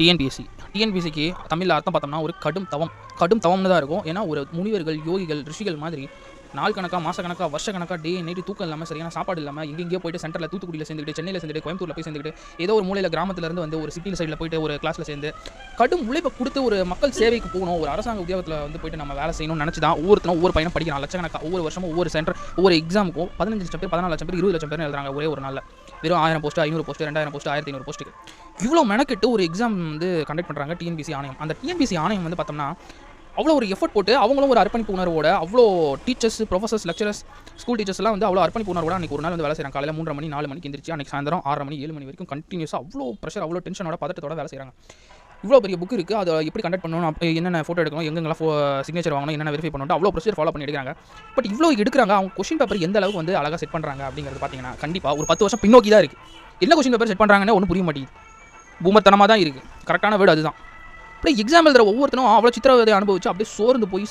டிஎன்பிஎஸ்சிக்கு தமிழில் அர்த்தம் பார்த்தோம்னா ஒரு கடும் தவம்னு தான் இருக்கும். ஏன்னா ஒரு முனிவர்கள், யோகிகள், ரிஷிகள் மாதிரி நாள் கணக்காக, மாத கணக்காக, வருஷ கணக்காக, டே நைட்டு தூக்கம் இல்லாமல், சரியான சாப்பாடு இல்லாமல், எங்கேயோ போயிட்டு சென்டரில் தூத்துக்குடியில் சேர்ந்துட்டு, சென்னையில் சேர்ந்துட்டு, கோயம்புத்தூரில் போய் சேர்ந்துட்டு, ஏதோ ஒரு மூலையில் கிராமத்துலேருந்து வந்து ஒரு சிட்டியில் சைடில் போயிட்டு ஒரு கிளாஸில் சேர்ந்து கடும் உழைப்பை கொடுத்து ஒரு மக்கள் சேவைக்கு போகணும், ஒரு அரசாங்க உத்தியோகத்தில் வந்து போயிட்டு நம்ம வேலை செய்யணும்னு நினச்சி தான் ஒவ்வொரு பையனும் படிக்கிறான். லட்சக்கணக்காக ஒவ்வொரு வருஷமும் ஒவ்வொரு சென்டர், ஒவ்வொரு எக்ஸாமுக்கும் 15 லட்சம் பேர், 14 லட்சம் பேர், 20 லட்சம் பேர் எழுதுறாங்க ஒரே ஒரு நாளில். வெறும் 1000 போஸ்ட், 500 போஸ்ட், 2000 போஸ்ட், 1500 போஸ்ட்டுக்கு இவ்வளோ மெனக்கெட்டு ஒரு எக்ஸாம் வந்து கண்டக்ட் பண்ணுறாங்க டிஎன்பிஎஸ்சி ஆணையம். அந்த டிஎன்பிஎஸ்சி ஆணையம் வந்து பார்த்தோம்னா அவ்வளோ ஒரு எஃபர்ட் போட்டு அவங்களும் ஒரு அர்ப்பணிப்பு உணர்வோட, அவ்வளோ டீச்சர்ஸ், ப்ரொஃபசர்ஸ், லெக்சரர்ஸ், ஸ்கூல் டீச்சர்ஸ்லாம் வந்து அவ்வளோ அர்ப்பணிப்பு உணர்வோட அன்றைக்கி ஒரு நாள் வந்து வேலை செய்கிறாங்க. காலையில் 3:30 மணி 4 மணிக்கு எந்திரிச்சு அன்றைக்கி சாயந்தரம் 6:30 மணி 7 மணி வரைக்கும் கண்டினியூஸாக அவ்வளோ ப்ரெஷர், அவ்வளோ டென்ஷனோட, பதட்டத்தோட வேலை செய்கிறாங்க. இவ்வளோ பெரிய புக் இருக்குது, அதை எப்படி கண்டக்ட் பண்ணணும், என்னென்ன ஃபோட்டோ எடுக்கணும், எங்கெங்கெல்லாம் சிக்னேச்சர் வாங்கணும், என்னென்ன வெரிஃபை பண்ணணும், அவ்வளோ ப்ரொசீஜர் ஃபாலோ பண்ணி எடுக்கிறாங்க. பட் இவ்வளோ எடுக்கிறாங்க, அவங்க கொஷின் பேப்பர் எந்த அளவுக்கு வந்து அழகாக செட் பண்ணுறாங்க அப்படிங்கிறது பார்த்தீங்கன்னா கண்டிப்பாக ஒரு 10 வருஷம் பின்னோக்கி தான் இருக்குது. என்ன கொஷின் பேப்பர் செட் பண்ணுறாங்கன்னு ஒன்றும் புரிய மாட்டேங்குது. பூமத்தனமாக தான் இருக்குது. கரெக்டான வேர்டு அதுதான். அப்படியே எக்ஸாம் எழுதுற ஒவ்வொருத்தரும் அவ்வளோ சித்திரவதை அனுபவிச்சு அப்படியே சோர்ந்து போய்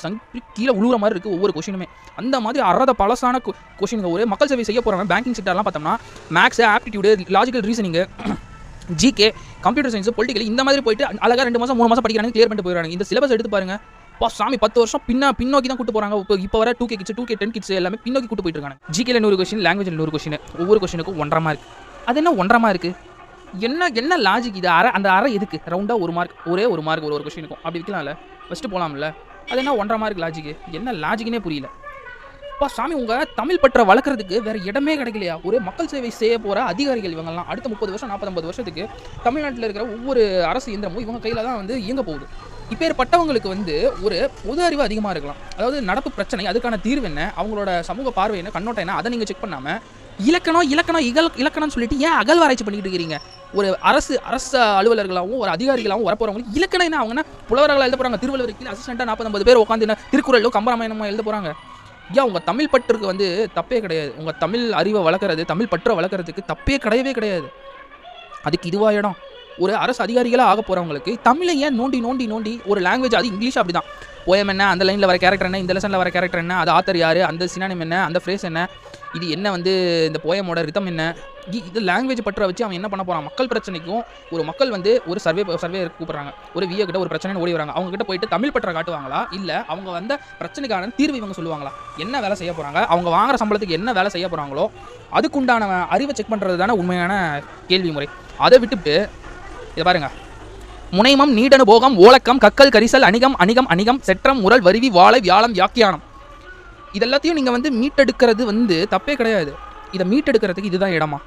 கீழே உழுவுற மாதிரி இருக்குது ஒவ்வொரு கொஷினுமே. அந்த மாதிரி அறத பழசான கொஷினுங்க. ஒரு மக்கள் சேவை செய்ய போகிறவங்க பேங்கிங் செக்டர்லாம் பார்த்தோம்னா maths, aptitude, logical reasoning, GK, computer science, political, இந்த மாதிரி போயிட்டு அழகாக 2 மாதம் 3 மாதம் படிக்கிறாங்க, கிளியர் பண்ணிட்டு போயிடுறாங்க. இந்த சிலபஸ் எடுத்து பாருங்க, சாமி 10 வருஷம் பின்னோக்கி தான் கூட்டு போகிறாங்க. இப்போ வர 2K கிட்ஸ், 2K 10 கிட்ஸ் எல்லாமே பின்னோக்கி கூட்டு போயிட்டு இருக்காங்க. ஜிகேல 100 கொஷின், லாங்குவேஜில் 100 கொஷின், ஒவ்வொரு கொஷினுக்கும் 1.5 மார்க். அது என்ன 1.5 மார்க்கு? என்ன லாஜிக் இது? அந்த அரை எதுக்கு? ரவுண்டாக 1 மார்க், ஒரே 1 மார்க் ஒரு கொஷினுக்கும் அப்படி வைக்கலாம்ல, ஃபஸ்ட்டு போகலாம்ல. அது என்ன 1.5 மார்க் லாஜிக்கு? என்ன லாஜிக்குனே புரியல. சாமி, உங்கள் தமிழ் பற்ற வளர்க்குறதுக்கு வேறு இடமே கிடைக்கலையா? ஒரு மக்கள் சேவை செய்ய போகிற அதிகாரிகள் இவங்கெல்லாம் அடுத்த 30 வருஷம் 40-50 வருஷத்துக்கு தமிழ்நாட்டில் இருக்கிற ஒவ்வொரு அரசு இயந்திரமும் இவங்க கையில் தான் வந்து இயங்க போகுது. இப்பேற்பட்டவங்களுக்கு வந்து ஒரு பொது அறிவு அதிகமாக இருக்கலாம். அதாவது நடப்பு பிரச்சனை, அதுக்கான தீர்வு என்ன, அவங்களோட சமூக பார்வை என்ன, கண்ணோட்டம் என்ன, அதை நீங்கள் செக் பண்ணாமல் இலக்கணம்னு சொல்லிட்டு ஏன் அகழ்வாராய்ச்சி பண்ணிக்கிட்டு இருக்கிறீங்க? ஒரு அரசு அலுவலர்களாகவும் ஒரு அதிகாரிகளாகவும் வரப்போகிறவங்களுக்கு இலக்கணம் என்ன? அவங்க புலவர்களாக எழுத போகிறாங்க. திருவள்ளுவருக்கு அசிஸ்டண்ட்டாக 40-50 பேர் உட்காந்து திருக்குறளோ கம்பராமாயணமோ எழுத போகிறாங்க. ஏன் உங்கள் தமிழ் பற்றுக்கு வந்து தப்பே கிடையாது. உங்கள் தமிழ் அறிவை வளர்க்குறது, தமிழ் பற்றை வளர்க்குறதுக்கு தப்பே கிடையவே கிடையாது. அதுக்கு இதுவா இடம்? ஒரு அரசு அதிகாரிகளாக ஆக போகிறவங்களுக்கு தமிழை ஏன் நோண்டி ஒரு லாங்குவேஜ், அது இங்கிலீஷ் அப்படி தான். போயம் என்ன, அந்த லைனில் வர கேரக்டர் என்ன, இந்த லெசனில் வர கேரக்டர் என்ன, அது ஆத்தர் யார், அந்த சினானிம் என்ன, அந்த ஃப்ரேஸ் என்ன, இது என்ன வந்து இந்த போயமோட ரிதம் என்ன, இது லாங்குவேஜ் பற்ற வச்சு அவன் என்ன பண்ண போகிறான்? மக்கள் பிரச்சனைக்கும் ஒரு மக்கள் வந்து ஒரு சர்வே கூப்பிட்றாங்க, ஒரு விஏ கிட்ட ஒரு பிரச்சனை ஓடி வராங்க. அவங்க கிட்ட போயிட்டு தமிழ் பற்ற காட்டுவாங்களா, இல்லை அவங்க வந்த பிரச்சனைக்கான தீர்வு இவங்க சொல்லுவாங்களா? என்ன வேலை செய்ய போகிறாங்க, அவங்க வாங்குற சம்பளத்துக்கு என்ன வேலை செய்ய போகிறாங்களோ அதுக்குண்டான அறிவை செக் பண்ணுறது தானே உண்மையான கேள்வி முறை. அதை விட்டுவிட்டு இதை பாருங்க, முனைமம், நீடனு, போகம், ஓலக்கம், கக்கல், கரிசல், அணிகம், செற்றம், முரல், வருவி, வாழை, வியாழம், வியாக்கியானம், இதெல்லாத்தையும் நீங்கள் வந்து மீட்டெடுக்கிறது வந்து தப்பே கிடையாது. இதை மீட்டெடுக்கிறதுக்கு இதுதான் இடமா?